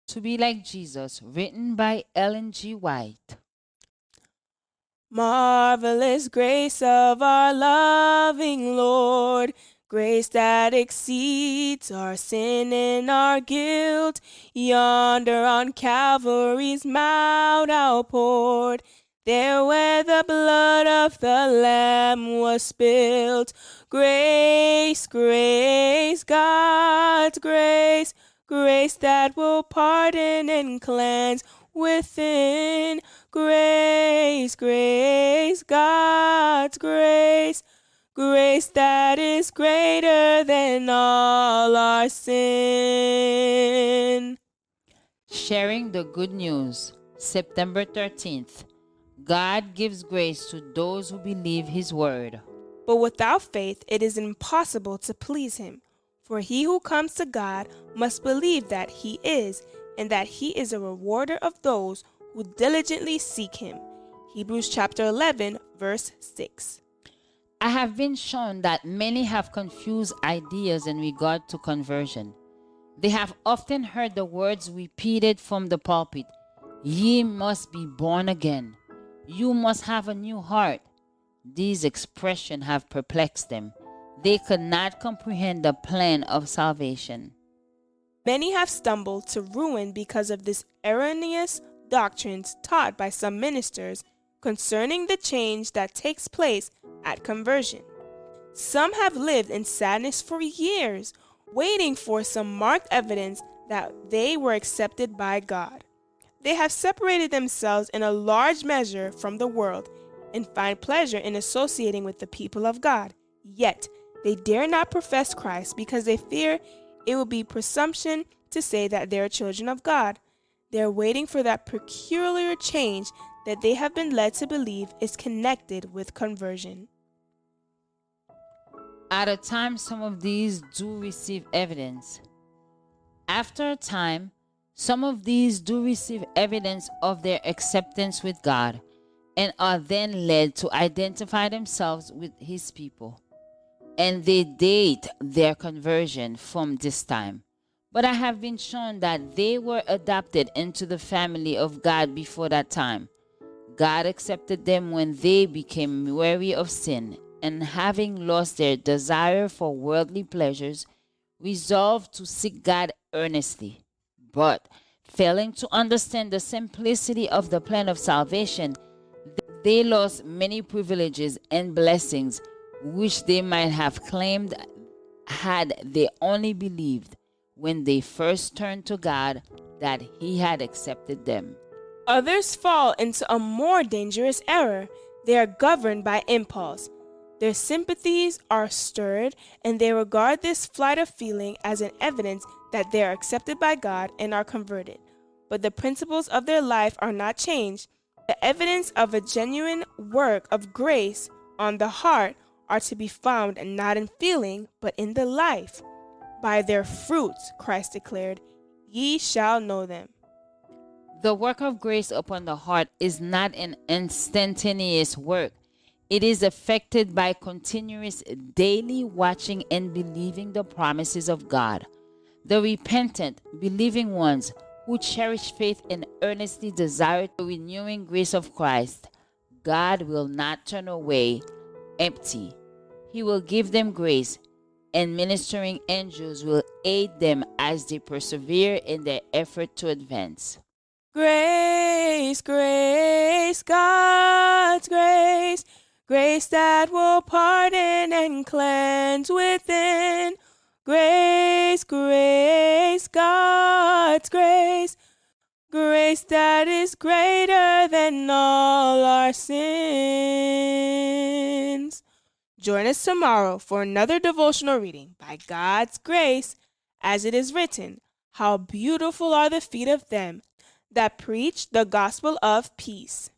To Be Like Jesus, written by Ellen G. White. Marvelous grace of our loving Lord, grace that exceeds our sin and our guilt, yonder on Calvary's mount outpoured, there where the blood of the Lamb was spilled. Grace, grace, God's grace, grace that will pardon and cleanse within. Grace, grace, God's grace, grace that is greater than all our sin. Sharing the Good News, September 13th. God gives grace to those who believe His word. But without faith it is impossible to please Him. For he who comes to God must believe that He is, and that He is a rewarder of those who diligently seek Him. Hebrews chapter 11, verse 6. I have been shown that many have confused ideas in regard to conversion. They have often heard the words repeated from the pulpit, "Ye must be born again. You must have a new heart." These expressions have perplexed them. They could not comprehend the plan of salvation. Many have stumbled to ruin because of this erroneous doctrines taught by some ministers concerning the change that takes place at conversion. Some have lived in sadness for years, waiting for some marked evidence that they were accepted by God. They have separated themselves in a large measure from the world and find pleasure in associating with the people of God. Yet, they dare not profess Christ because they fear it will be presumption to say that they are children of God. They are waiting for that peculiar change that they have been led to believe is connected with conversion. At a time, some of these do receive evidence. After a time, some of these do receive evidence of their acceptance with God and are then led to identify themselves with His people. And they date their conversion from this time. But I have been shown that they were adopted into the family of God before that time. God accepted them when they became weary of sin and, having lost their desire for worldly pleasures, resolved to seek God earnestly. But, failing to understand the simplicity of the plan of salvation, they lost many privileges and blessings which they might have claimed had they only believed when they first turned to God that He had accepted them. Others fall into a more dangerous error. They are governed by impulse. Their sympathies are stirred, and they regard this flight of feeling as an evidence that they are accepted by God and are converted. But the principles of their life are not changed. The evidence of a genuine work of grace on the heart are to be found not in feeling, but in the life. By their fruits, Christ declared, ye shall know them. The work of grace upon the heart is not an instantaneous work. It is effected by continuous daily watching and believing the promises of God. The repentant, believing ones who cherish faith and earnestly desire the renewing grace of Christ, God will not turn away empty. He will give them grace, and ministering angels will aid them as they persevere in their effort to advance. Grace, grace, God's grace, grace that will pardon and cleanse within. Grace, grace, God's grace, grace that is greater than all our sins. Join us tomorrow for another devotional reading by God's grace, as it is written, how beautiful are the feet of them that preach the gospel of peace.